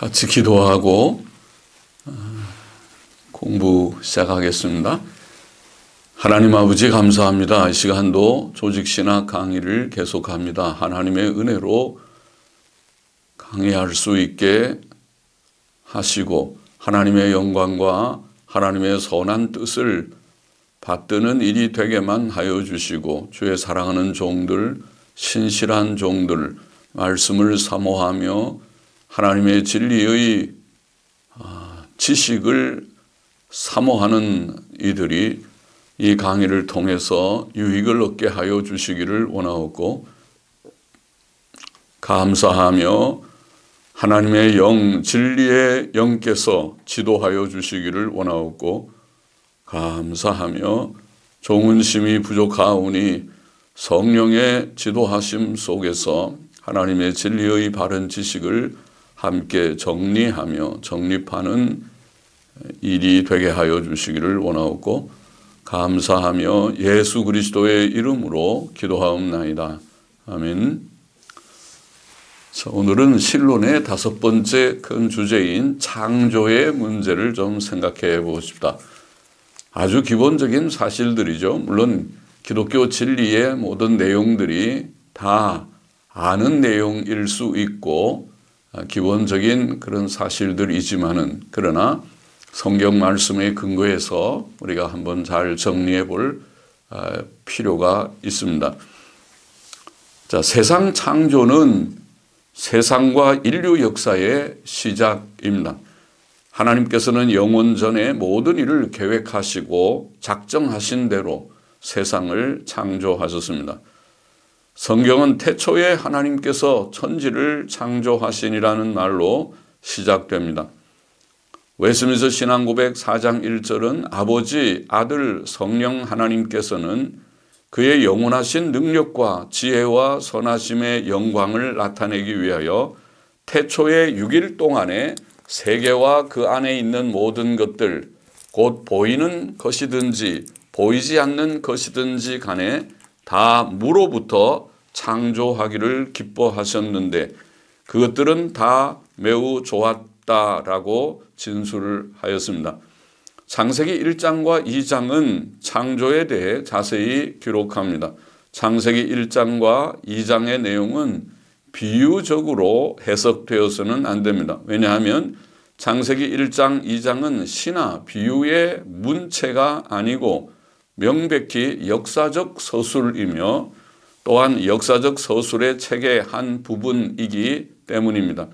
같이 기도하고 공부 시작하겠습니다. 하나님 아버지 감사합니다. 이 시간도 조직신학 강의를 계속합니다. 하나님의 은혜로 강의할 수 있게 하시고 하나님의 영광과 하나님의 선한 뜻을 받드는 일이 되게만 하여 주시고 주의 사랑하는 종들, 신실한 종들, 말씀을 사모하며 하나님의 진리의 지식을 사모하는 이들이 이 강의를 통해서 유익을 얻게 하여 주시기를 원하옵고, 감사하며 하나님의 영, 진리의 영께서 지도하여 주시기를 원하옵고, 감사하며 종은 심히 부족하오니 성령의 지도하심 속에서 하나님의 진리의 바른 지식을 함께 정리하며 정립하는 일이 되게 하여 주시기를 원하옵고, 감사하며 예수 그리스도의 이름으로 기도하옵나이다. 아멘. 자, 오늘은 신론의 5번째 큰 주제인 창조의 문제를 좀 생각해 보고 싶다. 아주 기본적인 사실들이죠. 물론 기독교 진리의 모든 내용들이 다 아는 내용일 수 있고 기본적인 그런 사실들이지만은, 그러나 성경 말씀의 근거에서 우리가 한번 잘 정리해 볼 필요가 있습니다. 자, 세상 창조는 세상과 인류 역사의 시작입니다. 하나님께서는 영원 전에 모든 일을 계획하시고 작정하신 대로 세상을 창조하셨습니다. 성경은 태초에 하나님께서 천지를 창조하시니라는 말로 시작됩니다. 웨스민스터 신앙고백 4장 1절은 아버지, 아들, 성령 하나님께서는 그의 영원하신 능력과 지혜와 선하심의 영광을 나타내기 위하여 태초의 6일 동안에 세계와 그 안에 있는 모든 것들, 곧 보이는 것이든지 보이지 않는 것이든지 간에 다 무로부터 창조하기를 기뻐하셨는데 그것들은 다 매우 좋았다라고 진술을 하였습니다. 창세기 1장과 2장은 창조에 대해 자세히 기록합니다. 창세기 1장과 2장의 내용은 비유적으로 해석되어서는 안 됩니다. 왜냐하면 창세기 1장, 2장은 신화, 비유의 문체가 아니고 명백히 역사적 서술이며 또한 역사적 서술의 책의 한 부분이기 때문입니다.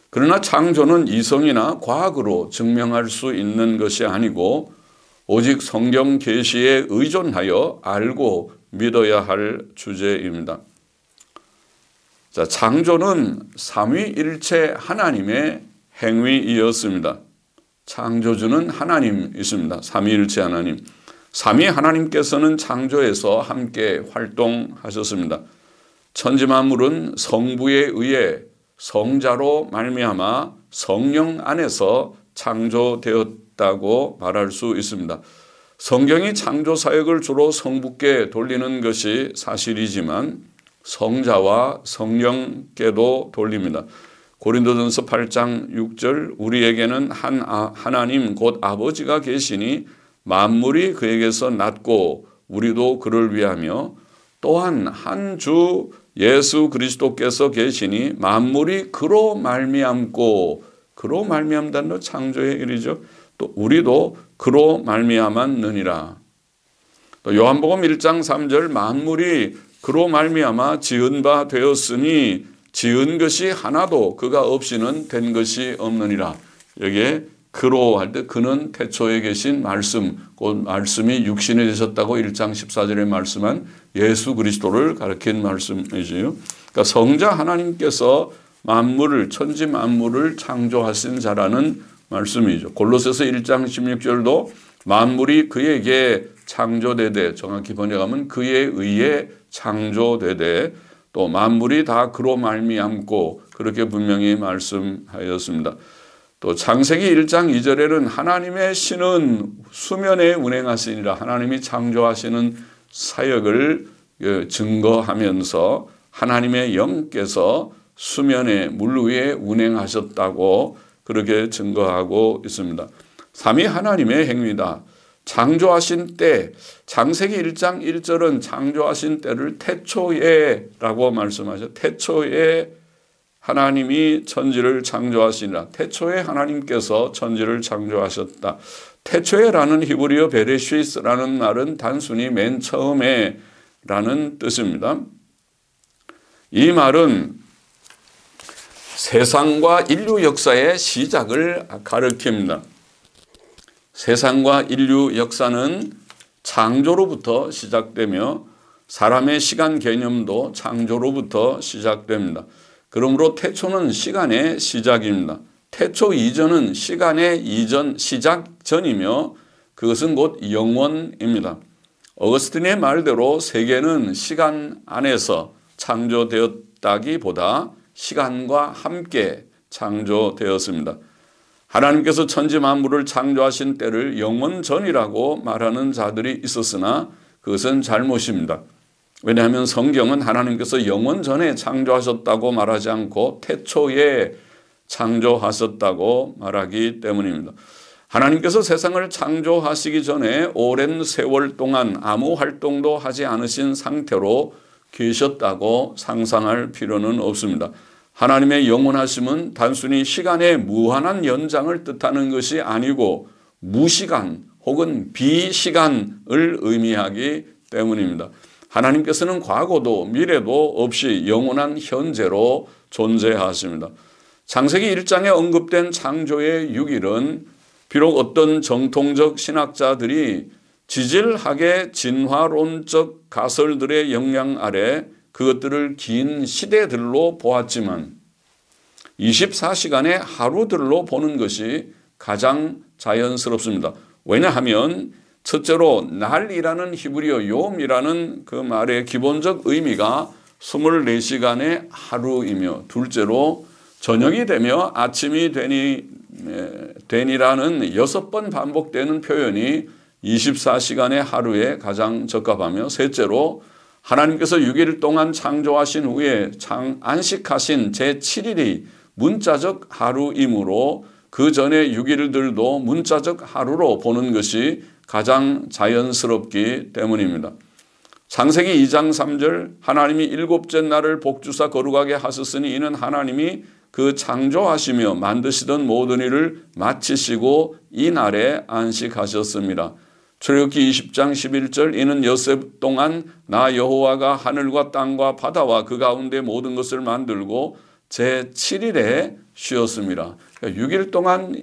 그러나 창조는 이성이나 과학으로 증명할 수 있는 것이 아니고 오직 성경 계시에 의존하여 알고 믿어야 할 주제입니다. 자, 창조는 삼위일체 하나님의 행위이었습니다. 창조주는 하나님이십니다. 삼위일체 하나님. 삼위 하나님께서는 창조에서 함께 활동하셨습니다. 천지 만물은 성부에 의해 성자로 말미암아 성령 안에서 창조되었다고 말할 수 있습니다. 성경이 창조 사역을 주로 성부께 돌리는 것이 사실이지만 성자와 성령께도 돌립니다. 고린도전서 8장 6절 우리에게는 한 하나님 곧 아버지가 계시니 만물이 그에게서 났고 우리도 그를 위하며 또한 한 주 예수 그리스도께서 계시니 만물이 그로 말미암고, 그로 말미암다는 건 창조의 일이죠. 또 우리도 그로 말미암았느니라. 또 요한복음 1장 3절 만물이 그로 말미암아 지은 바 되었으니 지은 것이 하나도 그가 없이는 된 것이 없느니라. 여기에 그로 할 때 그는 태초에 계신 말씀, 곧 말씀이 육신이 되셨다고 1장 14절에 말씀한 예수 그리스도를 가리킨 말씀이지요. 그러니까 성자 하나님께서 만물을, 천지 만물을 창조하신 자라는 말씀이죠. 골로새서 1장 16절도 만물이 그에게 창조되되, 정확히 번역하면 그에 의해 창조되되 또 만물이 다 그로 말미암고, 그렇게 분명히 말씀하였습니다. 또 창세기 1장 2절에는 하나님의 신은 수면에 운행하시니라, 하나님이 창조하시는 사역을 증거하면서 하나님의 영께서 수면에 물 위에 운행하셨다고 그렇게 증거하고 있습니다. 삼위 하나님의 행위다. 창조하신 때, 창세기 1장 1절은 창조하신 때를 태초에라고 말씀하셨죠. 태초에 하나님이 천지를 창조하시니라. 태초에 하나님께서 천지를 창조하셨다. 태초에라는 히브리어 베레시스라는 말은 단순히 맨 처음에 라는 뜻입니다. 이 말은 세상과 인류 역사의 시작을 가리킵니다. 세상과 인류 역사는 창조로부터 시작되며 사람의 시간 개념도 창조로부터 시작됩니다. 그러므로 태초는 시간의 시작입니다. 태초 이전은 시간의 이전, 시작 전이며 그것은 곧 영원입니다. 어거스틴의 말대로 세계는 시간 안에서 창조되었다기보다 시간과 함께 창조되었습니다. 하나님께서 천지 만물을 창조하신 때를 영원 전이라고 말하는 자들이 있었으나 그것은 잘못입니다. 왜냐하면 성경은 하나님께서 영원 전에 창조하셨다고 말하지 않고 태초에 창조하셨다고 말하기 때문입니다. 하나님께서 세상을 창조하시기 전에 오랜 세월 동안 아무 활동도 하지 않으신 상태로 계셨다고 상상할 필요는 없습니다. 하나님의 영원하심은 단순히 시간의 무한한 연장을 뜻하는 것이 아니고 무시간 혹은 비시간을 의미하기 때문입니다. 하나님께서는 과거도 미래도 없이 영원한 현재로 존재하십니다. 창세기 1장에 언급된 창조의 6일은 비록 어떤 정통적 신학자들이 지질학의 진화론적 가설들의 영향 아래 그것들을 긴 시대들로 보았지만 24시간의 하루들로 보는 것이 가장 자연스럽습니다. 왜냐하면 첫째로 날이라는 히브리어 요음이라는 그 말의 기본적 의미가 24시간의 하루이며 둘째로 저녁이 되며 아침이 되니라는 6번 반복되는 표현이 24시간의 하루에 가장 적합하며 셋째로 하나님께서 6일 동안 창조하신 후에 안식하신 제7일이 문자적 하루이므로 그 전에 6일들도 문자적 하루로 보는 것이 가장 자연스럽기 때문입니다. 창세기 2장 3절 하나님이 일곱째 날을 복주사 거룩하게 하셨으니 이는 하나님이 그 창조하시며 만드시던 모든 일을 마치시고 이 날에 안식하셨습니다. 출애굽기 20장 11절 이는 여섯 동안 나 여호와가 하늘과 땅과 바다와 그 가운데 모든 것을 만들고 제7일에 쉬었습니다. 그러니까 6일 동안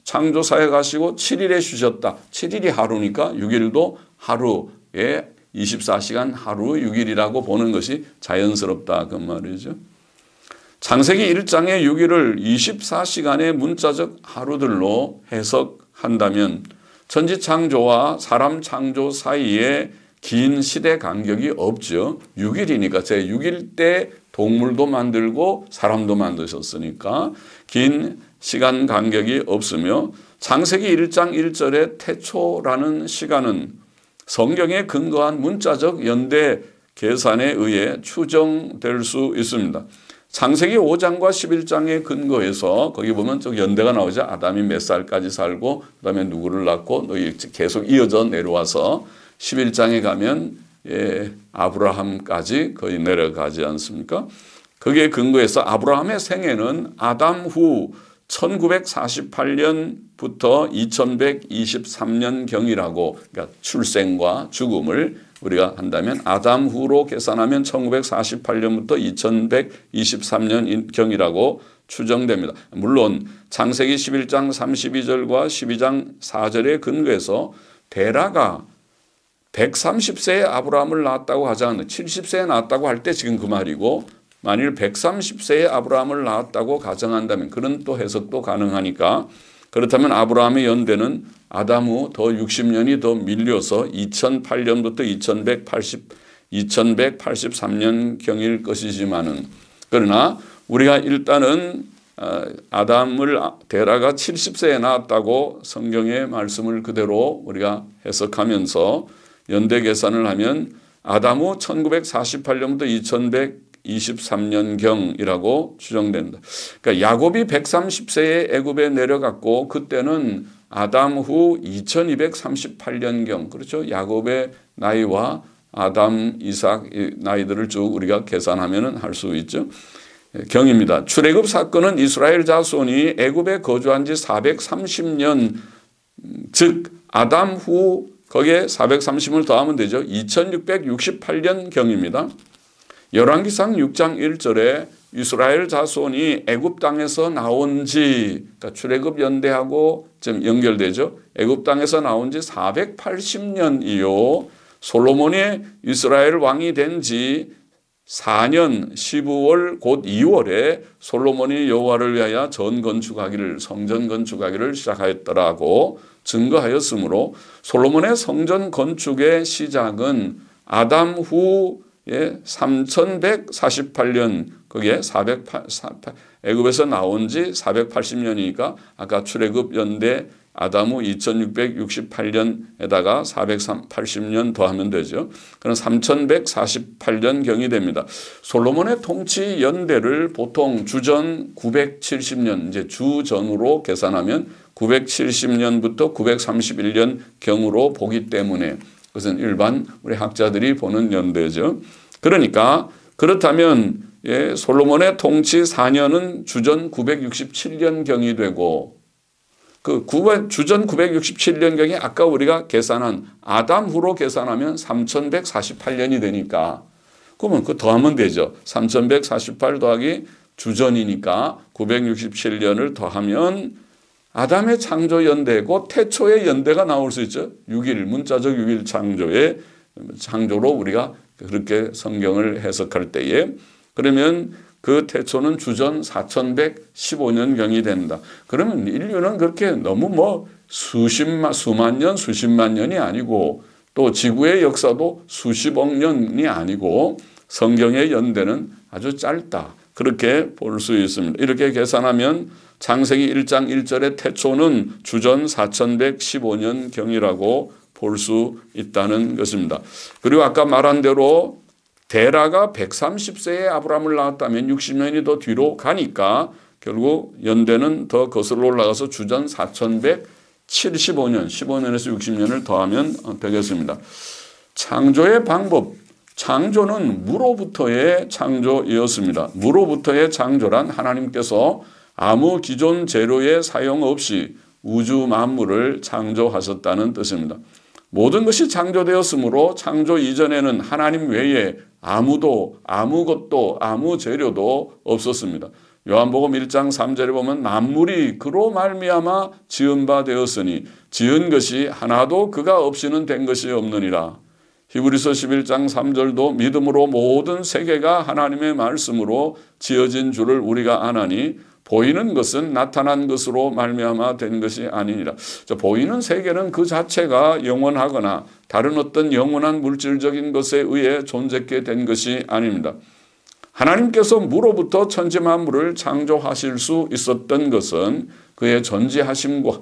창조사에 가시고 7일에 쉬셨다. 7일이 하루니까 6일도 하루에 24시간 하루 6일이라고 보는 것이 자연스럽다 그 말이죠. 창세기 1장의 6일을 24시간의 문자적 하루들로 해석한다면 천지 창조와 사람 창조 사이에 긴 시대 간격이 없죠. 6일이니까 제 6일 때 동물도 만들고 사람도 만드셨으니까 긴 시간 간격이 없으며 창세기 1장 1절의 태초라는 시간은 성경에 근거한 문자적 연대 계산에 의해 추정될 수 있습니다. 창세기 5장과 11장에 근거해서 거기 보면 좀 연대가 나오죠. 아담이 몇 살까지 살고 그다음에 누구를 낳고 계속 이어져 내려와서 11장에 가면 아브라함까지 거의 내려가지 않습니까? 거기에 근거해서 아브라함의 생애는 아담 후 1948년부터 2123년경이라고 그러니까 출생과 죽음을 우리가 한다면 아담 후로 계산하면 1948년부터 2123년경이라고 추정됩니다. 물론 창세기 11장 32절과 12장 4절에 근거해서 데라가 130세에 아브라함을 낳았다고 하지 않는 70세에 낳았다고 할 때 지금 그 말이고 만일 130세에 아브라함을 낳았다고 가정한다면 그런 또 해석도 가능하니까 그렇다면 아브라함의 연대는 아담 후 더 60년이 더 밀려서 2008년부터 2183년경일 것이지만은 그러나 우리가 일단은 데라가 70세에 낳았다고 성경의 말씀을 그대로 우리가 해석하면서 연대 계산을 하면 아담 후 1948년부터 323년경이라고 추정된다. 그러니까 야곱이 130세에 애굽에 내려갔고 그때는 아담 후 2238년경, 그렇죠? 야곱의 나이와 아담, 이삭 나이들을 쭉 우리가 계산하면 할 수 있죠. 경입니다. 출애굽 사건은 이스라엘 자손이 애굽에 거주한 지 430년, 즉 아담 후 거기에 430을 더하면 되죠. 2668년 경입니다. 열왕기상 6장 1절에 이스라엘 자손이 애굽 땅에서 나온 지, 그러니까 출애굽 연대하고 좀 연결되죠. 애굽 땅에서 나온 지 480년이요. 솔로몬이 이스라엘 왕이 된 지 4년 12월 곧 2월에 솔로몬이 여호와를 위하여 성전 건축하기를 시작하였더라고 증거하였으므로 솔로몬의 성전 건축의 시작은 아담 후에 3148년, 거기에 애굽에서 나온 지 480년이니까 아까 출애굽 연대 아담 후 2668년에다가 480년 더하면 되죠. 그럼 3148년경이 됩니다. 솔로몬의 통치 연대를 보통 주전 970년, 이제 주전으로 계산하면 970년부터 931년경으로 보기 때문에 그것은 일반 우리 학자들이 보는 연대죠. 그러니까 그렇다면 솔로몬의 통치 4년은 주전 967년경이 되고 그 주전 967년경이 아까 우리가 계산한 아담 후로 계산하면 3148년이 되니까 그러면 그 더하면 되죠. 3148 더하기 주전이니까 967년을 더하면 아담의 창조 연대고 태초의 연대가 나올 수 있죠. 6일, 문자적 6일 창조로 우리가 그렇게 성경을 해석할 때에 그러면 그 태초는 주전 4115년경이 된다. 그러면 인류는 그렇게 너무 수만 년, 수십만 년이 아니고 또 지구의 역사도 수십억 년이 아니고 성경의 연대는 아주 짧다. 그렇게 볼 수 있습니다. 이렇게 계산하면 창세기 1장 1절의 태초는 주전 4115년경이라고 볼 수 있다는 것입니다. 그리고 아까 말한 대로 데라가 130세에 아브라함을 낳았다면 60년이 더 뒤로 가니까 결국 연대는 더 거슬러 올라가서 주전 4175년, 15년에서 60년을 더하면 되겠습니다. 창조의 방법, 창조는 무로부터의 창조이었습니다. 무로부터의 창조란 하나님께서 아무 기존 재료의 사용 없이 우주 만물을 창조하셨다는 뜻입니다. 모든 것이 창조되었으므로 창조 이전에는 하나님 외에 아무것도 아무 재료도 없었습니다. 요한복음 1장 3절에 보면 만물이 그로 말미암아 지은 바 되었으니 지은 것이 하나도 그가 없이는 된 것이 없느니라. 히브리서 11장 3절도 믿음으로 모든 세계가 하나님의 말씀으로 지어진 줄을 우리가 아나니 보이는 것은 나타난 것으로 말미암아 된 것이 아니니라. 보이는 세계는 그 자체가 영원하거나 다른 어떤 영원한 물질적인 것에 의해 존재케 된 것이 아닙니다. 하나님께서 무로부터 천지 만물을 창조하실 수 있었던 것은 그의 전지하심과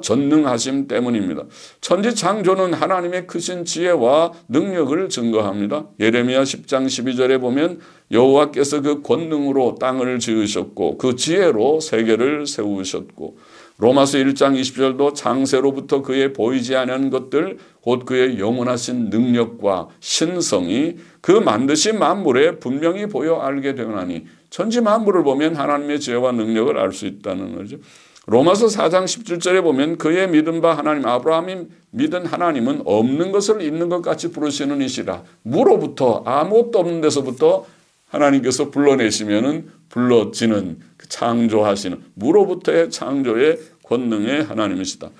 전능하심 때문입니다. 천지 창조는 하나님의 크신 지혜와 능력을 증거합니다. 예레미야 10장 12절에 보면 여호와께서 그 권능으로 땅을 지으셨고 그 지혜로 세계를 세우셨고 로마서 1장 20절도 창세로부터 그의 보이지 않은 것들 곧 그의 영원하신 능력과 신성이 그 만드신 만물에 분명히 보여 알게 되나니 천지 만물을 보면 하나님의 지혜와 능력을 알 수 있다는 거죠. 로마서 4장 17절에 보면 그의 믿은 바 하나님 아브라함이 믿은 하나님은 없는 것을 있는 것 같이 부르시는 이시라. 무로부터 아무것도 없는 데서부터 하나님께서 불러내시면은 불러지는 창조하시는 무로부터의 창조의 권능의 하나님이시다.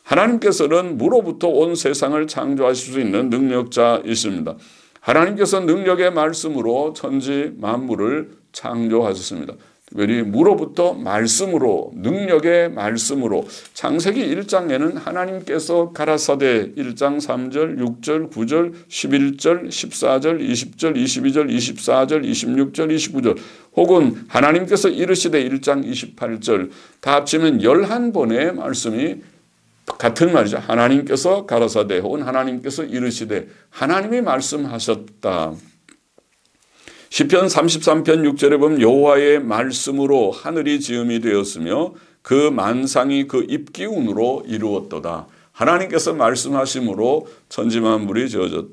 하나님께서는 무로부터 온 세상을 창조하실 수 있는 능력자이십니다. 하나님께서 능력의 말씀으로 천지 만물을 창조하셨습니다. 특별히 무로부터 말씀으로 능력의 말씀으로 창세기 1장에는 하나님께서 가라사대 1장 3절 6절 9절 11절 14절 20절 22절 24절 26절 29절 혹은 하나님께서 이르시되 1장 28절 다 합치면 11번의 말씀이 같은 말이죠. 하나님께서 가라사대 혹은 하나님께서 이르시되 하나님이 말씀하셨다. 시편 33편 6절에 보면 여호와의 말씀으로 하늘이 지음이 되었으며 그 만상이 그 입기운으로 이루었도다. 하나님께서 말씀하심으로 천지만물이 지어졌다.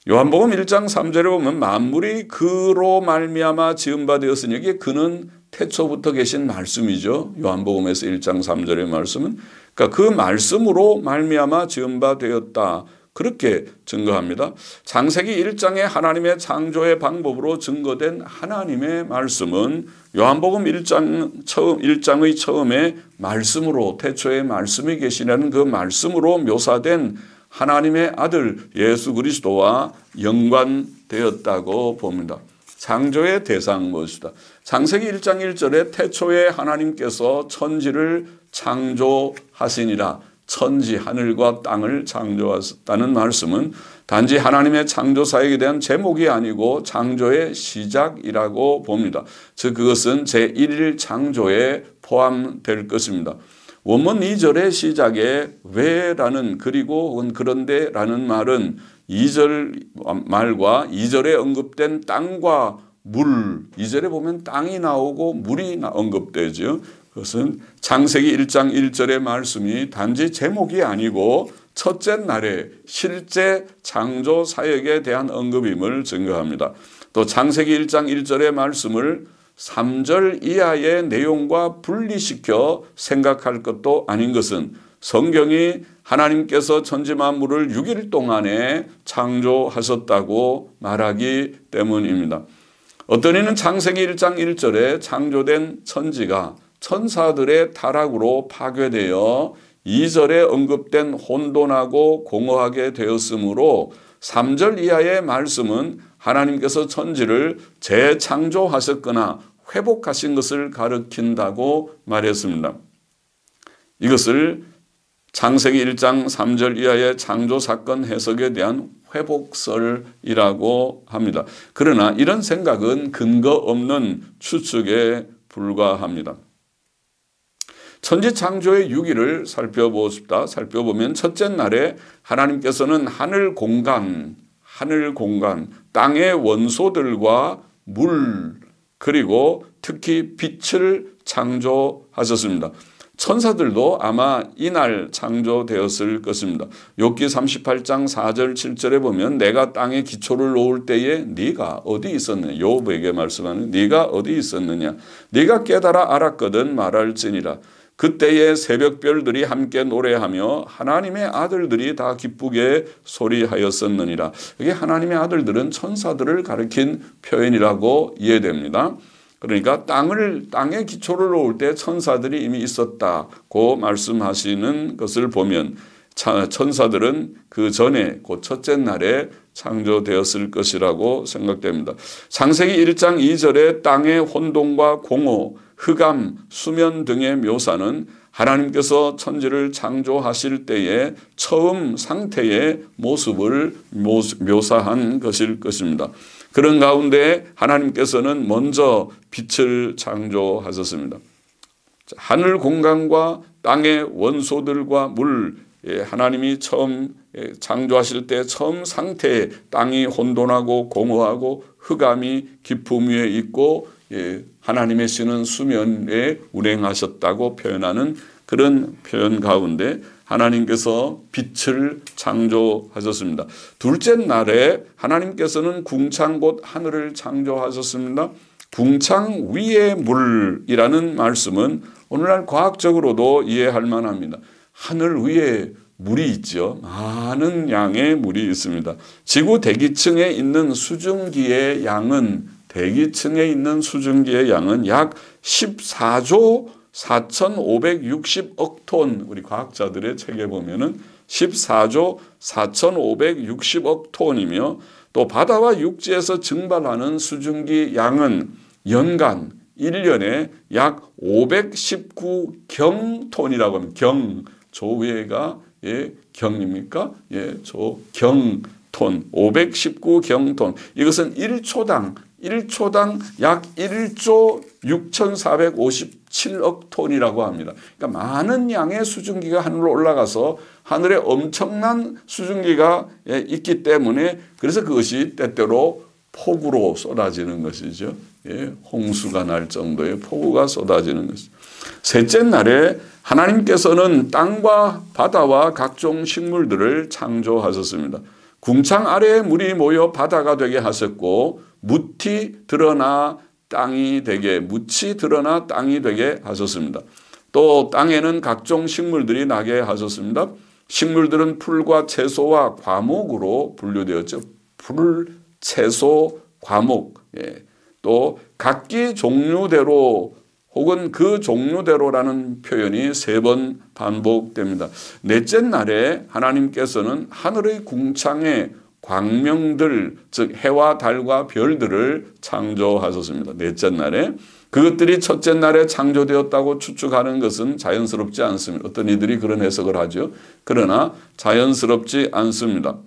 요한복음 1장 3절에 보면 만물이 그로 말미암아 지은 바 되었으니 여기에 그는 태초부터 계신 말씀이죠. 요한복음에서 1장 3절의 말씀은 그러니까 그 말씀으로 말미암아 지은 바 되었다. 그렇게 증거합니다. 창세기 1장의 하나님의 창조의 방법으로 증거된 하나님의 말씀은 요한복음 1장의 처음에 말씀으로 태초에 말씀이 계시라는 그 말씀으로 묘사된 하나님의 아들 예수 그리스도와 연관되었다고 봅니다. 창조의 대상 무엇이다? 창세기 1장 1절에 태초에 하나님께서 천지를 창조하시니라. 천지 하늘과 땅을 창조하셨다는 말씀은 단지 하나님의 창조 사역에 대한 제목이 아니고 창조의 시작이라고 봅니다. 즉 그것은 제1일 창조에 포함될 것입니다. 원문 2절의 시작에 왜라는 그리고 혹은 그런데라는 말은 2절 말과 2절에 언급된 땅과 물, 2절에 보면 땅이 나오고 물이 언급되죠. 그것은 창세기 1장 1절의 말씀이 단지 제목이 아니고 첫째 날에 실제 창조 사역에 대한 언급임을 증거합니다. 또 창세기 1장 1절의 말씀을 3절 이하의 내용과 분리시켜 생각할 것도 아닌 것은 성경이 하나님께서 천지 만물을 6일 동안에 창조하셨다고 말하기 때문입니다. 어떤 이는 창세기 1장 1절에 창조된 천지가 천사들의 타락으로 파괴되어 2절에 언급된 혼돈하고 공허하게 되었으므로 3절 이하의 말씀은 하나님께서 천지를 재창조하셨거나 회복하신 것을 가리킨다고 말했습니다. 이것을 창세기 1장 3절 이하의 창조사건 해석에 대한 회복설이라고 합니다. 그러나 이런 생각은 근거 없는 추측에 불과합니다. 천지 창조의 6일을 살펴보면 첫째 날에 하나님께서는 하늘 공간, 땅의 원소들과 물, 그리고 특히 빛을 창조하셨습니다. 천사들도 아마 이날 창조되었을 것입니다. 욥기 38장 4절 7절에 보면 내가 땅에 기초를 놓을 때에 네가 어디 있었느냐. 욥에게 말씀하는 네가 어디 있었느냐. 네가 깨달아 알았거든 말할지니라. 그때에 새벽별들이 함께 노래하며 하나님의 아들들이 다 기쁘게 소리하였었느니라. 이게 하나님의 아들들은 천사들을 가리킨 표현이라고 이해됩니다. 그러니까 땅에 기초를 놓을 때 천사들이 이미 있었다고 말씀하시는 것을 보면 천사들은 그 전에 곧 첫째 날에 창조되었을 것이라고 생각됩니다. 창세기 1장 2절에 땅의 혼돈과 공허, 흑암, 수면 등의 묘사는 하나님께서 천지를 창조하실 때의 처음 상태의 모습을 묘사한 것일 것입니다. 그런 가운데 하나님께서는 먼저 빛을 창조하셨습니다. 하늘 공간과 땅의 원소들과 물, 하나님이 처음 창조하실 때 처음 상태에 땅이 혼돈하고 공허하고 흑암이 깊음 위에 있고 하나님의 신은 수면에 운행하셨다고 표현하는 그런 표현 가운데 하나님께서 빛을 창조하셨습니다. 둘째 날에 하나님께서는 궁창 곧 하늘을 창조하셨습니다. 궁창 위의 물이라는 말씀은 오늘날 과학적으로도 이해할 만합니다. 하늘 위에 물이 있죠. 많은 양의 물이 있습니다. 지구 대기층에 있는 수증기의 양은 약 14조 4,560억 톤, 우리 과학자들의 책에 보면은 14조 4,560억 톤이며 또 바다와 육지에서 증발하는 수증기 양은 연간 1년에 약 519경톤이라고 합니다. 조회가 경입니까? 경톤 519경톤. 이것은 1초당 약 1조 6,457억 톤이라고 합니다. 그러니까 많은 양의 수증기가 하늘로 올라가서 하늘에 엄청난 수증기가 있기 때문에 그래서 그것이 때때로 폭우로 쏟아지는 것이죠. 예, 홍수가 날 정도의 폭우가 쏟아지는 것이죠. 셋째 날에 하나님께서는 땅과 바다와 각종 식물들을 창조하셨습니다. 궁창 아래에 물이 모여 바다가 되게 하셨고 묻이 드러나 땅이 되게 하셨습니다. 또 땅에는 각종 식물들이 나게 하셨습니다. 식물들은 풀과 채소와 과목으로 분류되었죠. 풀, 채소, 과목. 예. 또 각기 종류대로 혹은 그 종류대로라는 표현이 3번 반복됩니다. 넷째 날에 하나님께서는 하늘의 궁창에 광명들, 즉 해와 달과 별들을 창조하셨습니다. 넷째 날에. 그것들이 첫째 날에 창조되었다고 추측하는 것은 자연스럽지 않습니다. 어떤 이들이 그런 해석을 하죠. 그러나 자연스럽지 않습니다.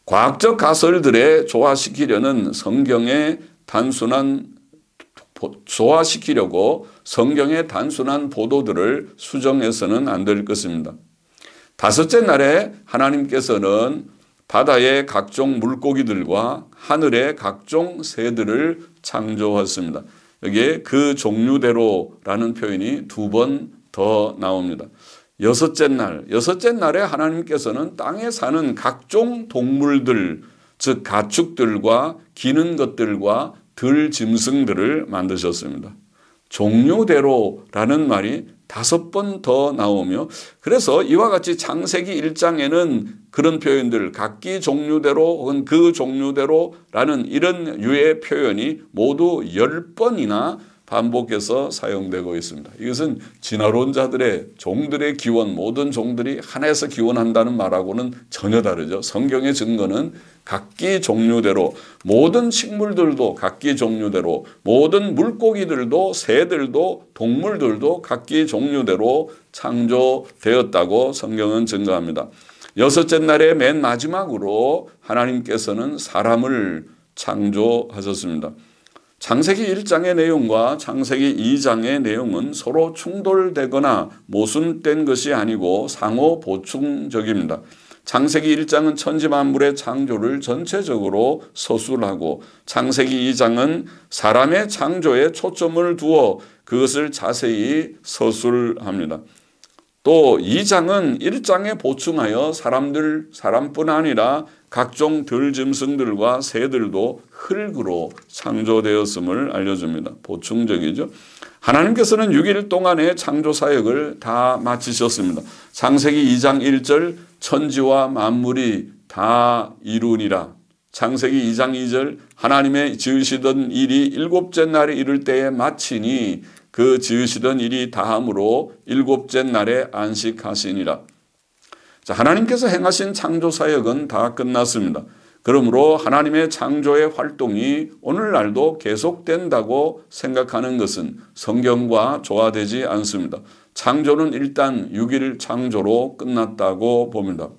과학적 가설들에 조화시키려고 성경의 단순한 보도들을 수정해서는 안 될 것입니다. 다섯째 날에 하나님께서는 바다의 각종 물고기들과 하늘의 각종 새들을 창조했습니다. 여기에 그 종류대로라는 표현이 2번 더 나옵니다. 여섯째 날에 하나님께서는 땅에 사는 각종 동물들, 즉 가축들과 기는 것들과 들짐승들을 만드셨습니다. 종류대로라는 말이 5번 더 나오며, 그래서 이와 같이 창세기 1장에는 그런 표현들, 각기 종류대로 혹은 그 종류대로라는 이런 유의 표현이 모두 10번이나 반복해서 사용되고 있습니다. 이것은 진화론자들의 종들의 기원, 모든 종들이 하나에서 기원한다는 말하고는 전혀 다르죠. 성경의 증거는 각기 종류대로, 모든 식물들도 각기 종류대로, 모든 물고기들도 새들도 동물들도 각기 종류대로 창조되었다고 성경은 증거합니다. 여섯째 날의 맨 마지막으로 하나님께서는 사람을 창조하셨습니다. 창세기 1장의 내용과 창세기 2장의 내용은 서로 충돌되거나 모순된 것이 아니고 상호 보충적입니다. 창세기 1장은 천지만물의 창조를 전체적으로 서술하고, 창세기 2장은 사람의 창조에 초점을 두어 그것을 자세히 서술합니다. 또 2장은 1장에 보충하여 사람뿐 아니라 각종 들짐승들과 새들도 흙으로 창조되었음을 알려줍니다. 보충적이죠. 하나님께서는 6일 동안의 창조 사역을 다 마치셨습니다. 창세기 2장 1절 천지와 만물이 다 이루니라. 창세기 2장 2절 하나님의 지으시던 일이 7째 날에 이를 때에 마치니 그 지으시던 일이 다함으로 7째 날에 안식하시니라. 자, 하나님께서 행하신 창조 사역은 다 끝났습니다. 그러므로 하나님의 창조의 활동이 오늘날도 계속된다고 생각하는 것은 성경과 조화되지 않습니다. 창조는 일단 6일 창조로 끝났다고 봅니다.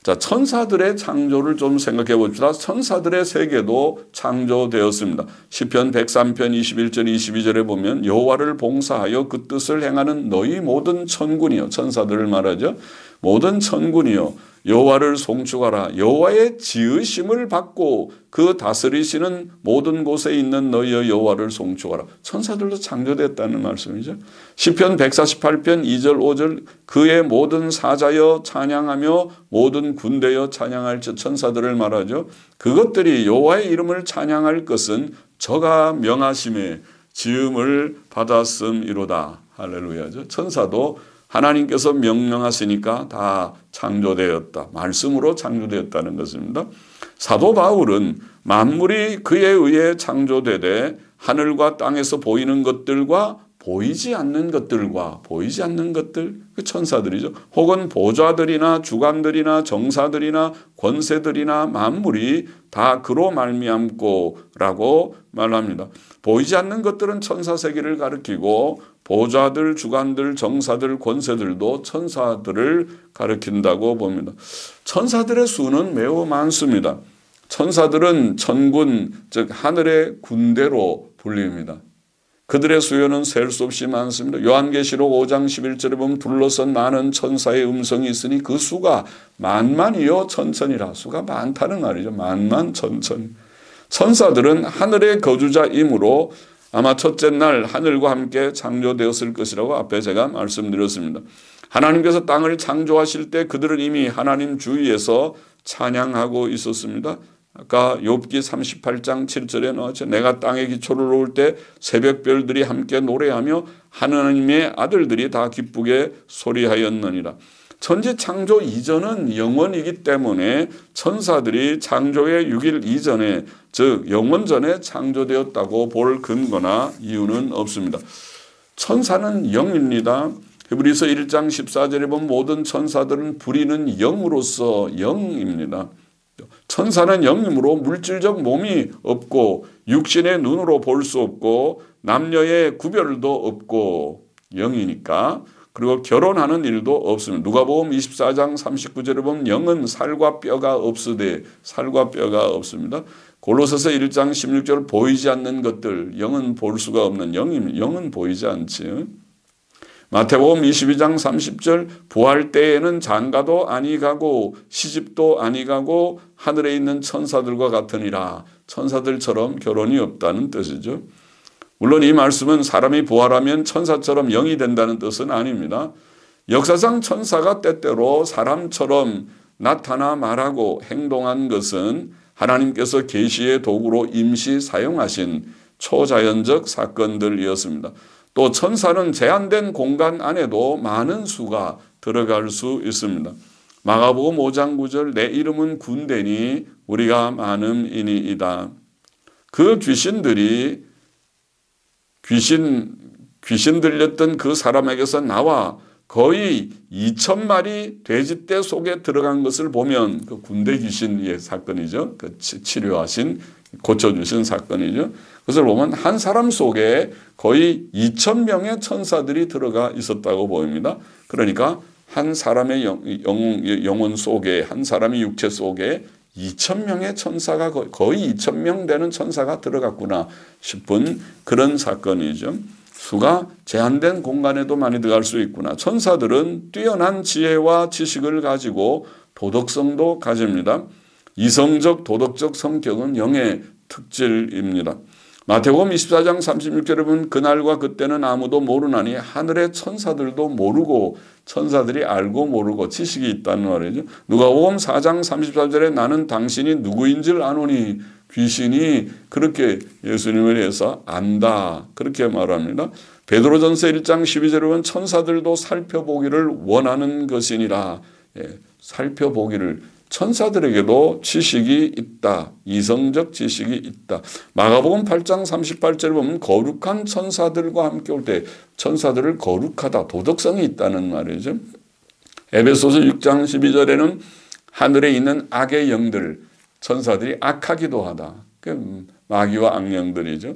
자, 천사들의 창조를 좀 생각해 봅시다. 천사들의 세계도 창조되었습니다. 시편 103편 21절 22절에 보면 여호와를 봉사하여 그 뜻을 행하는 너희 모든 천군이여, 천사들을 말하죠. 모든 천군이여 여호와를 송축하라. 여호와의 지으심을 받고 그 다스리시는 모든 곳에 있는 너희여 여호와를 송축하라. 천사들도 창조됐다는 말씀이죠. 시편 148편 2절 5절 그의 모든 사자여 찬양하며 모든 군대여 찬양할 천사들을 말하죠. 그것들이 여호와의 이름을 찬양할 것은 저가 명하심에 지음을 받았음이로다. 할렐루야죠. 천사도 하나님께서 명령하시니까 다 창조되었다. 말씀으로 창조되었다는 것입니다. 사도 바울은 만물이 그에 의해 창조되되 하늘과 땅에서 보이는 것들과 보이지 않는 것들, 그 천사들이죠. 혹은 보좌들이나 주관들이나 정사들이나 권세들이나 만물이 다 그로 말미암고라고 말합니다. 보이지 않는 것들은 천사 세계를 가리키고 보좌들, 주관들, 정사들, 권세들도 천사들을 가리킨다고 봅니다. 천사들의 수는 매우 많습니다. 천사들은 천군, 즉 하늘의 군대로 불립니다. 그들의 수요는 셀 수 없이 많습니다. 요한계시록 5장 11절에 보면 둘러선 많은 천사의 음성이 있으니 그 수가 만만이요 천천이라. 수가 많다는 말이죠. 만만 천천. 천사들은 하늘의 거주자이므로 아마 첫째 날 하늘과 함께 창조되었을 것이라고 앞에 제가 말씀드렸습니다. 하나님께서 땅을 창조하실 때 그들은 이미 하나님 주위에서 찬양하고 있었습니다. 아까 욥기 38장 7절에 나왔죠. 내가 땅에 기초를 놓을 때 새벽별들이 함께 노래하며 하나님의 아들들이 다 기쁘게 소리하였느니라. 천지 창조 이전은 영원이기 때문에 천사들이 창조의 6일 이전에, 즉 영원 전에 창조되었다고 볼 근거나 이유는 없습니다. 천사는 영입니다. 히브리서 1장 14절에 보면 모든 천사들은 부리는 영으로서 영입니다. 천사는 영이므로 물질적 몸이 없고 육신의 눈으로 볼 수 없고 남녀의 구별도 없고 영이니까, 그리고 결혼하는 일도 없습니다. 누가복음 24장 39절에 보면 영은 살과 뼈가 없으되, 살과 뼈가 없습니다. 골로새서 1장 16절 보이지 않는 것들, 영은 볼 수가 없는 영입니다. 영은 보이지 않지. 마태복음 22장 30절 부활 때에는 장가도 아니 가고 시집도 아니 가고 하늘에 있는 천사들과 같으니라. 천사들처럼 결혼이 없다는 뜻이죠. 물론 이 말씀은 사람이 부활하면 천사처럼 영이 된다는 뜻은 아닙니다. 역사상 천사가 때때로 사람처럼 나타나 말하고 행동한 것은 하나님께서 계시의 도구로 임시 사용하신 초자연적 사건들이었습니다. 또 천사는 제한된 공간 안에도 많은 수가 들어갈 수 있습니다. 마가복음 5장 9절 내 이름은 군대니 우리가 많음이니이다. 그 귀신들이 귀신 들렸던 그 사람에게서 나와 거의 2,000마리 돼지떼 속에 들어간 것을 보면 그 군대 귀신의 사건이죠. 그 치료하신, 고쳐주신 사건이죠. 그것을 보면 한 사람 속에 거의 2,000명의 천사들이 들어가 있었다고 보입니다. 그러니까 한 사람의 영혼 속에, 한 사람의 육체 속에 2,000명의 천사가, 거의 2,000명 되는 천사가 들어갔구나 싶은 그런 사건이죠. 수가 제한된 공간에도 많이 들어갈 수 있구나. 천사들은 뛰어난 지혜와 지식을 가지고 도덕성도 가집니다. 이성적 도덕적 성격은 영의 특질입니다. 마태복음 24장 36절에 보면 그날과 그때는 아무도 모르나니 하늘의 천사들도 모르고 천사들이 알고 모르고 지식이 있다는 말이죠. 누가복음 4장 34절에 나는 당신이 누구인 줄 아노니, 귀신이 그렇게 예수님을 위해서 안다 그렇게 말합니다. 베드로전서 1장 12절에 보면 천사들도 살펴보기를 원하는 것이니라. 살펴보기를, 천사들에게도 지식이 있다. 이성적 지식이 있다. 마가복음 8장 38절에 보면 거룩한 천사들과 함께 올 때 천사들을 거룩하다, 도덕성이 있다는 말이죠. 에베소서 6장 12절에는 하늘에 있는 악의 영들, 천사들이 악하기도 하다. 마귀와 악령들이죠.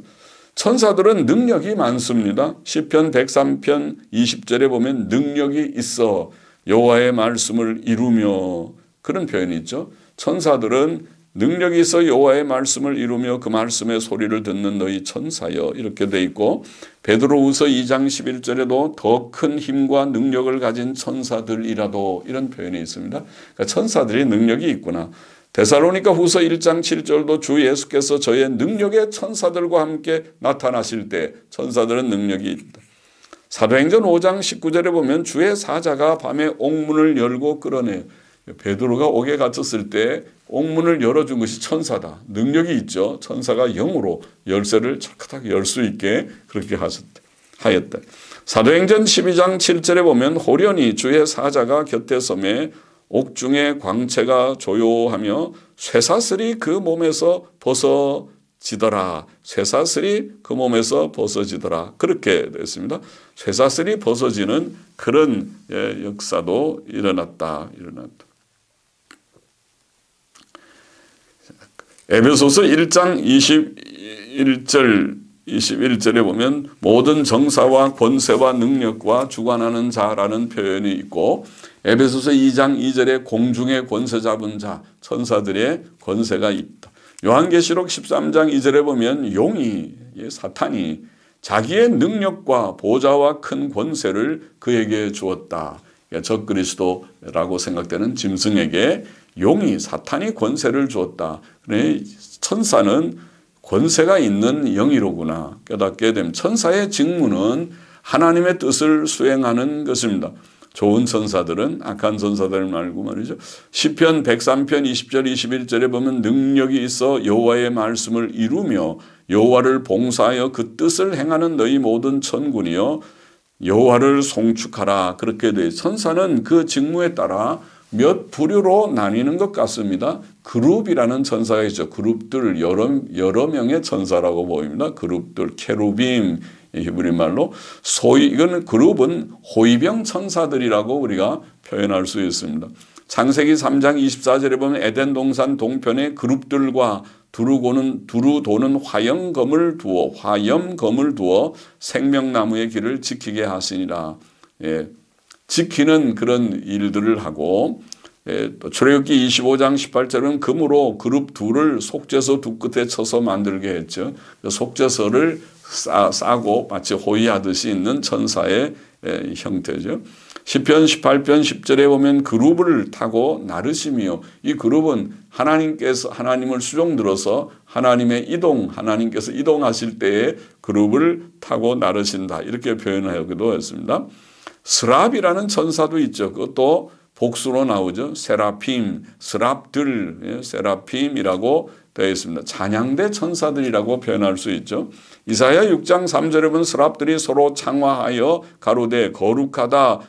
천사들은 능력이 많습니다. 시편 103편 20절에 보면 능력이 있어 여호와의 말씀을 이루며, 그런 표현이 있죠. 천사들은 능력이 있어 여호와의 말씀을 이루며 그 말씀의 소리를 듣는 너희 천사여, 이렇게 돼 있고, 베드로후서 2장 11절에도 더 큰 힘과 능력을 가진 천사들이라도, 이런 표현이 있습니다. 그러니까 천사들이 능력이 있구나. 데살로니가 후서 1장 7절도 주 예수께서 저의 능력의 천사들과 함께 나타나실 때 천사들은 능력이 있다. 사도행전 5장 19절에 보면 주의 사자가 밤에 옥문을 열고 끌어내요. 베드로가 옥에 갇혔을 때 옥문을 열어준 것이 천사다. 능력이 있죠. 천사가 영으로 열쇠를 착착 열 수 있게 그렇게 하였다. 사도행전 12장 7절에 보면 호련히 주의 사자가 곁에 섬에 옥중의 광채가 조요하며 쇠사슬이 그 몸에서 벗어지더라. 쇠사슬이 그 몸에서 벗어지더라. 그렇게 됐습니다. 쇠사슬이 벗어지는 그런 역사도 일어났다. 에베소서 1장 21절에 보면 모든 정사와 권세와 능력과 주관하는 자라는 표현이 있고, 에베소서 2장 2절에 공중의 권세 잡은 자, 천사들의 권세가 있다. 요한계시록 13장 2절에 보면 용이, 사탄이 자기의 능력과 보좌와 큰 권세를 그에게 주었다. 적그리스도라고 생각되는 짐승에게 용이 사탄이 권세를 주었다. 그래 천사는 권세가 있는 영이로구나 깨닫게 되면 천사의 직무는 하나님의 뜻을 수행하는 것입니다. 좋은 천사들은 악한 천사들 말고 말이죠. 시편 103편 20절 21절에 보면 능력이 있어 여호와의 말씀을 이루며 여호와를 봉사하여 그 뜻을 행하는 너희 모든 천군이여 여호와를 송축하라. 그렇게 돼. 천사는 그 직무에 따라 몇 부류로 나뉘는 것 같습니다. 그룹이라는 천사가 있죠. 그룹들 여러 명의 천사라고 보입니다. 그룹들 케루빔 히브리 말로 이거는 그룹은 호위병 천사들이라고 우리가 표현할 수 있습니다. 창세기 3장 24절에 보면 에덴 동산 동편에 그룹들과 두루 도는 화염검을 두어 생명나무의 길을 지키게 하시니라. 지키는 그런 일들을 하고 또 출애굽기 25장 18절은 금으로 그룹 둘을 속죄소 두 끝에 쳐서 만들게 했죠. 속죄소를 싸고 마치 호위하듯이 있는 천사의 형태죠. 시편 18편 10절에 보면 그룹을 타고 나르시며 이 그룹은 하나님을 수종들어서 하나님께서 이동하실 때에 그룹을 타고 나르신다. 이렇게 표현하기도 했습니다. 스랍이라는 천사도 있죠. 그것도 복수로 나오죠. 세라핌, 스랍들, 세라핌이라고 되어 있습니다. 찬양대 천사들이라고 표현할 수 있죠. 이사야 6장 3절에 보면 스랍들이 서로 창화하여 가로되 거룩하다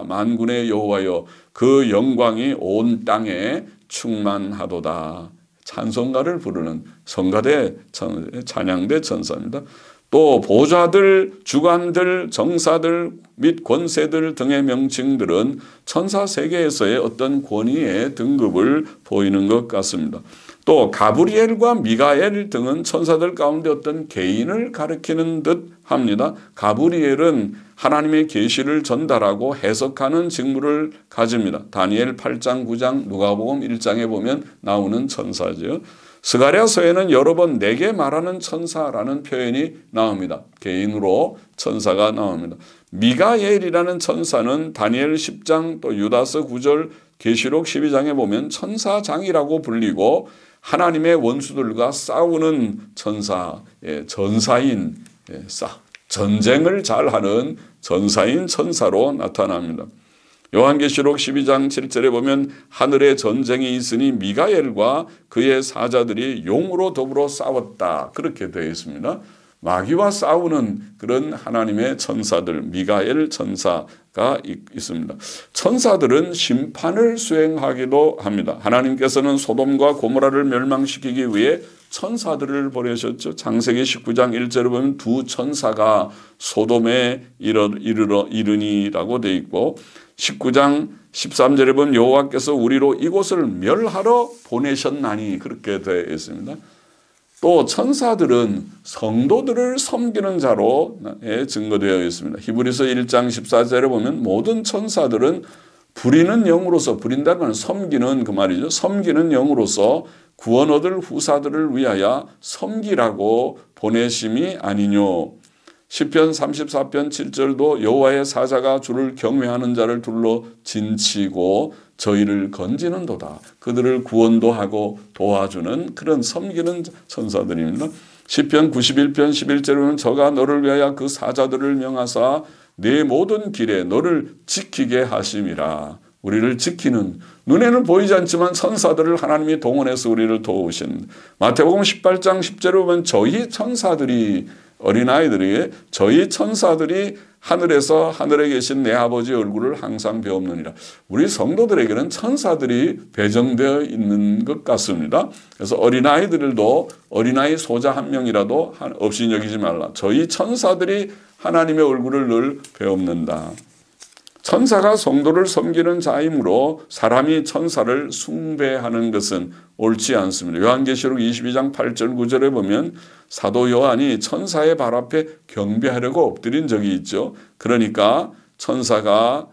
만군의 여호와여 그 영광이 온 땅에 충만하도다. 찬송가를 부르는 성가대 찬양대 천사입니다. 또 보좌들, 주관들, 정사들 및 권세들 등의 명칭들은 천사 세계에서의 어떤 권위의 등급을 보이는 것 같습니다. 또 가브리엘과 미가엘 등은 천사들 가운데 어떤 개인을 가리키는 듯 합니다. 가브리엘은 하나님의 계시를 전달하고 해석하는 직무를 가집니다. 다니엘 8장, 9장, 누가복음 1장에 보면 나오는 천사죠. 스가랴서에는 여러 번 내게 말하는 천사라는 표현이 나옵니다. 개인으로 천사가 나옵니다. 미가엘이라는 천사는 다니엘 10장 또 유다서 9절 계시록 12장에 보면 천사장이라고 불리고 하나님의 원수들과 싸우는 천사, 전사인, 전쟁을 잘하는 전사인 천사로 나타납니다. 요한계시록 12장 7절에 보면 하늘에 전쟁이 있으니 미가엘과 그의 사자들이 용으로 더불어 싸웠다. 그렇게 되어 있습니다. 마귀와 싸우는 그런 하나님의 천사들, 미가엘 천사가 있습니다. 천사들은 심판을 수행하기도 합니다. 하나님께서는 소돔과 고모라를 멸망시키기 위해 천사들을 보내셨죠. 창세기 19장 1절에 보면 두 천사가 소돔에 이르니라고 되어 있고 19장 13절에 보면 여호와께서 우리로 이곳을 멸하러 보내셨나니 그렇게 되어 있습니다. 또 천사들은 성도들을 섬기는 자로 증거되어 있습니다. 히브리서 1장 14절에 보면 모든 천사들은 부리는 영으로서 부린다는 섬기는 그 말이죠. 섬기는 영으로서 구원 얻을 후사들을 위하여 섬기라고 보내심이 아니뇨. 시편 34편 7절도 여호와의 사자가 주를 경외하는 자를 둘러 진치고 저희를 건지는도다. 그들을 구원도 하고 도와주는 그런 섬기는 천사들입니다. 시편 91편 11절에 보면 저가 너를 위하여 그 사자들을 명하사 내 모든 길에 너를 지키게 하심이라. 우리를 지키는 눈에는 보이지 않지만 천사들을 하나님이 동원해서 우리를 도우신 마태복음 18장 10절에 보면 저희 천사들이 어린아이들에게 저희 천사들이 하늘에서 하늘에 계신 내 아버지 얼굴을 항상 배웁느니라. 우리 성도들에게는 천사들이 배정되어 있는 것 같습니다. 그래서 어린아이들도 어린아이 소자 한 명이라도 없이 여기지 말라. 저희 천사들이 하나님의 얼굴을 늘 배웁는다. 천사가 성도를 섬기는 자이므로 사람이 천사를 숭배하는 것은 옳지 않습니다. 요한계시록 22장 8절 9절에 보면 사도 요한이 천사의 발 앞에 경배하려고 엎드린 적이 있죠. 그러니까 천사가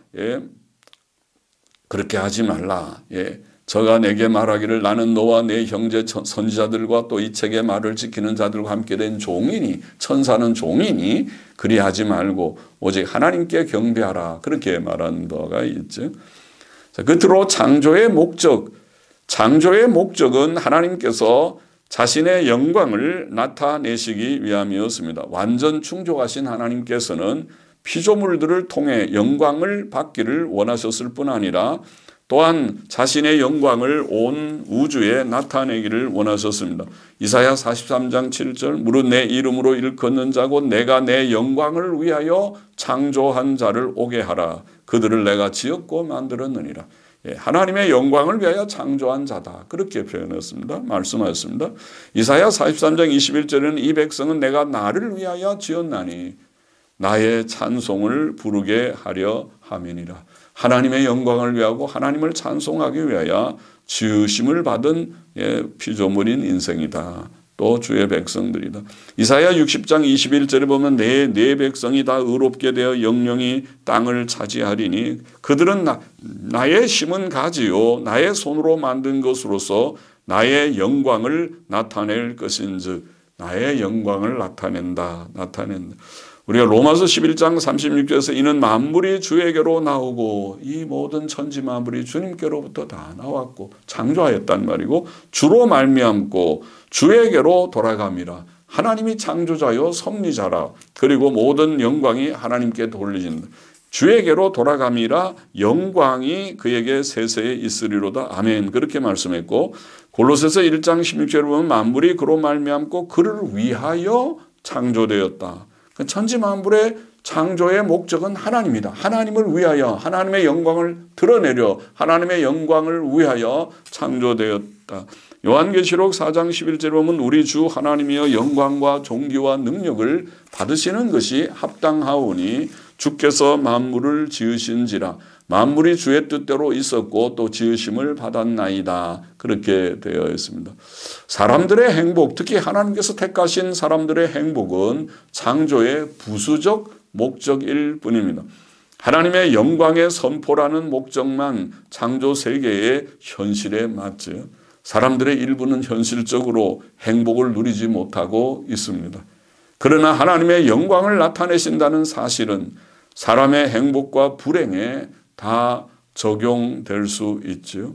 그렇게 하지 말라. 저가 내게 말하기를 나는 너와 내 형제 선지자들과 또 이 책의 말을 지키는 자들과 함께 된 종이니 천사는 종이니 그리하지 말고 오직 하나님께 경배하라. 그렇게 말한 바가 있죠. 자, 끝으로 창조의 목적은 하나님께서 자신의 영광을 나타내시기 위함이었습니다. 완전 충족하신 하나님께서는 피조물들을 통해 영광을 받기를 원하셨을 뿐 아니라 또한 자신의 영광을 온 우주에 나타내기를 원하셨습니다. 이사야 43장 7절 무릇 내 이름으로 일컫는 자고 내가 내 영광을 위하여 창조한 자를 오게 하라. 그들을 내가 지었고 만들었느니라. 하나님의 영광을 위하여 창조한 자다. 그렇게 표현했습니다. 말씀하였습니다. 이사야 43장 21절에는 이 백성은 내가 나를 위하여 지었나니 나의 찬송을 부르게 하려 함이니라. 하나님의 영광을 위하고 하나님을 찬송하기 위하여 지으심을 받은 피조물인 인생이다. 또 주의 백성들이다. 이사야 60장 21절에 보면 내 백성이 다 의롭게 되어 영영이 땅을 차지하리니 그들은 나의 심은 가지요 나의 손으로 만든 것으로서 나의 영광을 나타낼 것인즉 나의 영광을 나타낸다. 우리가 로마서 11장 36절에서 이는 만물이 주에게로 나오고 이 모든 천지 만물이 주님께로부터 다 나왔고 창조하였단 말이고 주로 말미암고 주에게로 돌아갑니다. 하나님이 창조자요 섭리자라. 그리고 모든 영광이 하나님께 돌리진다. 주에게로 돌아감이라 영광이 그에게 세세에 있으리로다. 아멘. 그렇게 말씀했고 골로새서 1장 16절에 보면 만물이 그로 말미암고 그를 위하여 창조되었다. 천지 만물의 창조의 목적은 하나님이다. 하나님을 위하여 하나님의 영광을 드러내려 하나님의 영광을 위하여 창조되었다. 요한계시록 4장 11절에 보면 우리 주 하나님이여 영광과 존귀와 능력을 받으시는 것이 합당하오니 주께서 만물을 지으신지라 만물이 주의 뜻대로 있었고 또 지으심을 받았나이다. 그렇게 되어 있습니다. 사람들의 행복, 특히 하나님께서 택하신 사람들의 행복은 창조의 부수적 목적일 뿐입니다. 하나님의 영광의 선포라는 목적만 창조 세계의 현실에 맞죠. 사람들의 일부는 현실적으로 행복을 누리지 못하고 있습니다. 그러나 하나님의 영광을 나타내신다는 사실은 사람의 행복과 불행에 다 적용될 수 있죠.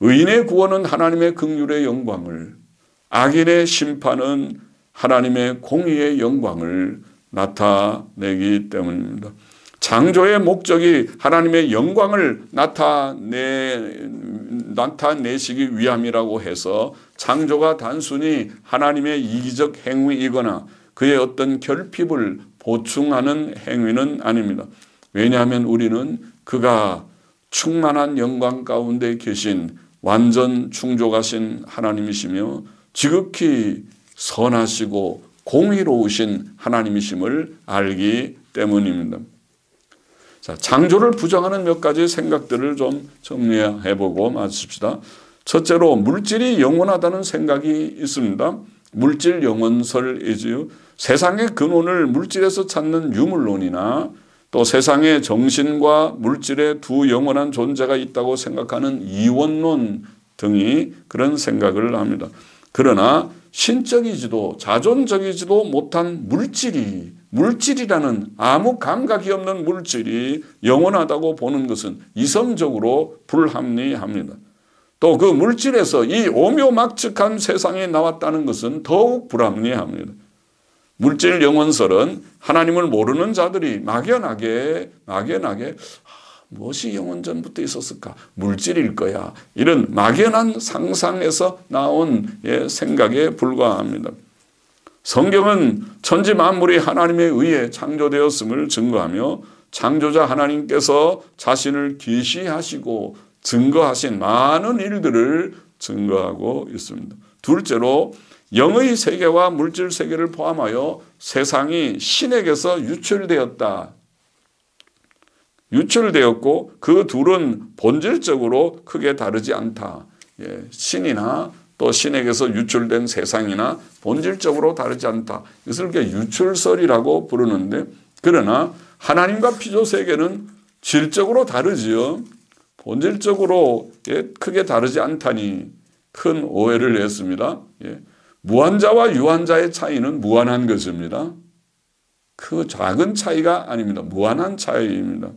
의인의 구원은 하나님의 긍휼의 영광을, 악인의 심판은 하나님의 공의의 영광을 나타내기 때문입니다. 창조의 목적이 하나님의 영광을 나타내시기 위함이라고 해서 창조가 단순히 하나님의 이기적 행위이거나 그의 어떤 결핍을 보충하는 행위는 아닙니다. 왜냐하면 우리는 그가 충만한 영광 가운데 계신 완전 충족하신 하나님이시며 지극히 선하시고 공의로우신 하나님이심을 알기 때문입니다. 자, 창조를 부정하는 몇 가지 생각들을 좀 정리해보고 마칩시다. 첫째로 물질이 영원하다는 생각이 있습니다. 물질 영원설이지요. 세상의 근원을 물질에서 찾는 유물론이나 또 세상에 정신과 물질의 두 영원한 존재가 있다고 생각하는 이원론 등이 그런 생각을 합니다. 그러나 신적이지도 자존적이지도 못한 물질이라는 아무 감각이 없는 물질이 영원하다고 보는 것은 이성적으로 불합리합니다. 또 그 물질에서 이 오묘막측한 세상에 나왔다는 것은 더욱 불합리합니다. 물질 영원설은 하나님을 모르는 자들이 막연하게 무엇이 영원 전부터 있었을까? 물질일 거야. 이런 막연한 상상에서 나온 생각에 불과합니다. 성경은 천지 만물이 하나님에 의해 창조되었음을 증거하며 창조자 하나님께서 자신을 계시하시고 증거하신 많은 일들을 증거하고 있습니다. 둘째로 영의 세계와 물질 세계를 포함하여 세상이 신에게서 유출되었고 그 둘은 본질적으로 크게 다르지 않다. 신이나 또 신에게서 유출된 세상이나 본질적으로 다르지 않다. 이것을 유출설이라고 부르는데 그러나 하나님과 피조 세계는 질적으로 다르지요. 본질적으로 크게 다르지 않다니 큰 오해를 했습니다. 무한자와 유한자의 차이는 무한한 것입니다. 그 작은 차이가 아닙니다. 무한한 차이입니다.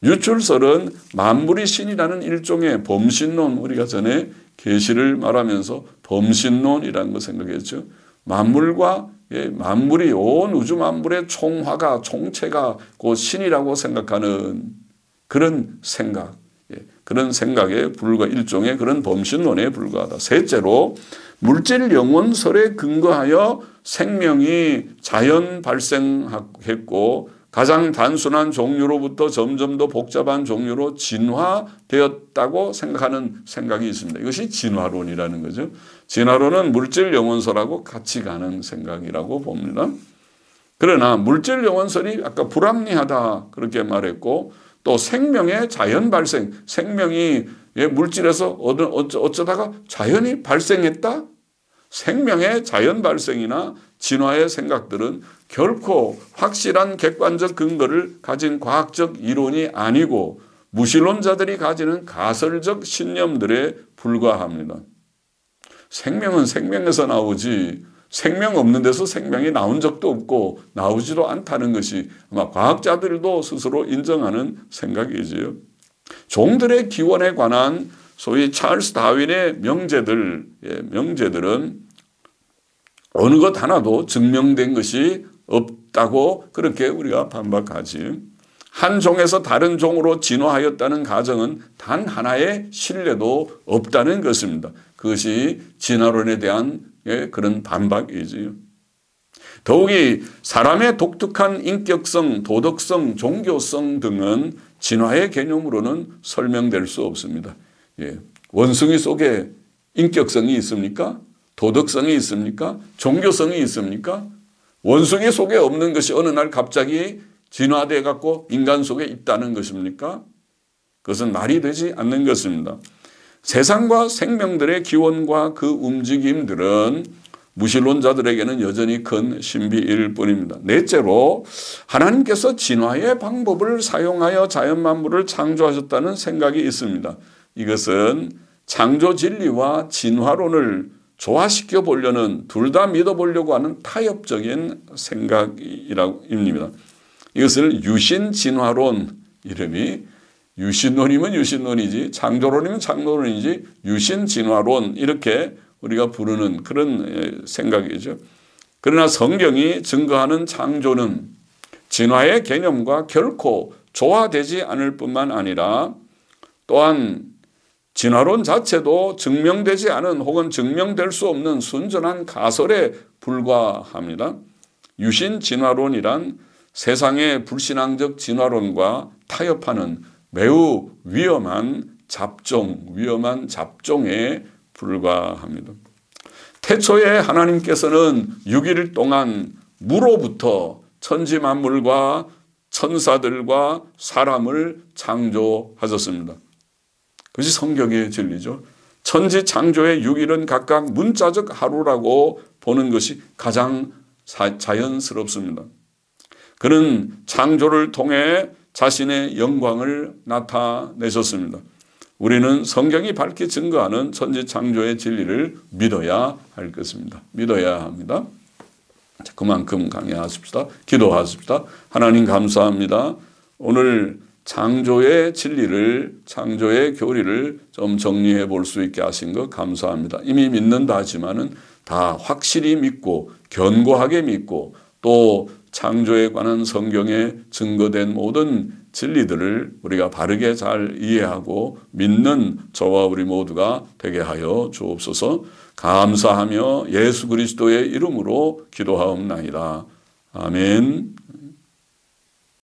유출설은 만물이 신이라는 일종의 범신론, 우리가 전에 계시를 말하면서 범신론이라는 거 생각했죠. 만물이 온 우주 만물의 총화가 총체가 곧 신이라고 생각하는 그런 생각, 그런 생각에 일종의 그런 범신론에 불과하다. 셋째로 물질 영혼설에 근거하여 생명이 자연 발생했고 가장 단순한 종류로부터 점점 더 복잡한 종류로 진화되었다고 생각하는 생각이 있습니다. 이것이 진화론이라는 거죠. 진화론은 물질 영혼설하고 같이 가는 생각이라고 봅니다. 그러나 물질 영혼설이 아까 불합리하다 그렇게 말했고 또 생명의 자연 발생, 생명이 물질에서 어쩌다가 자연이 발생했다? 생명의 자연 발생이나 진화의 생각들은 결코 확실한 객관적 근거를 가진 과학적 이론이 아니고 무신론자들이 가지는 가설적 신념들에 불과합니다. 생명은 생명에서 나오지 생명 없는 데서 생명이 나온 적도 없고 나오지도 않다는 것이 아마 과학자들도 스스로 인정하는 생각이지요. 종들의 기원에 관한 소위 찰스 다윈의 명제들은 어느 것 하나도 증명된 것이 없다고 그렇게 우리가 반박하지. 한 종에서 다른 종으로 진화하였다는 가정은 단 하나의 신뢰도 없다는 것입니다. 그것이 진화론에 대한 그런 반박이지요. 더욱이 사람의 독특한 인격성, 도덕성, 종교성 등은 진화의 개념으로는 설명될 수 없습니다. 원숭이 속에 인격성이 있습니까? 도덕성이 있습니까? 종교성이 있습니까? 원숭이 속에 없는 것이 어느 날 갑자기 진화되어 갖고 인간 속에 있다는 것입니까? 그것은 말이 되지 않는 것입니다. 세상과 생명들의 기원과 그 움직임들은 무신론자들에게는 여전히 큰 신비일 뿐입니다. 넷째로 하나님께서 진화의 방법을 사용하여 자연 만물을 창조하셨다는 생각이 있습니다. 이것은 창조 진리와 진화론을 조화시켜 보려는 둘 다 믿어보려고 하는 타협적인 생각입니다. 이것을 유신-진화론, 이름이 유신론이면 유신론이지 창조론이면 창조론이지 유신-진화론 이렇게 우리가 부르는 그런 생각이죠. 그러나 성경이 증거하는 창조는 진화의 개념과 결코 조화되지 않을 뿐만 아니라 또한 진화론 자체도 증명되지 않은 혹은 증명될 수 없는 순전한 가설에 불과합니다. 유신-진화론이란 세상의 불신앙적 진화론과 타협하는 매우 위험한 잡종에 불과합니다. 태초에 하나님께서는 6일 동안 무로부터 천지 만물과 천사들과 사람을 창조하셨습니다. 그것이 성경의 진리죠. 천지 창조의 6일은 각각 문자적 하루라고 보는 것이 가장 자연스럽습니다. 그는 창조를 통해 자신의 영광을 나타내셨습니다. 우리는 성경이 밝히 증거하는 천지 창조의 진리를 믿어야 할 것입니다. 믿어야 합니다. 그만큼 강해하십시다. 기도하십시다. 하나님 감사합니다. 오늘 창조의 진리를, 창조의 교리를 좀 정리해 볼 수 있게 하신 것 감사합니다. 이미 믿는다 하지만은 다 확실히 믿고 견고하게 믿고 또 창조에 관한 성경에 증거된 모든 진리들을 우리가 바르게 잘 이해하고 믿는 저와 우리 모두가 되게 하여 주옵소서. 감사하며 예수 그리스도의 이름으로 기도하옵나이다. 아멘.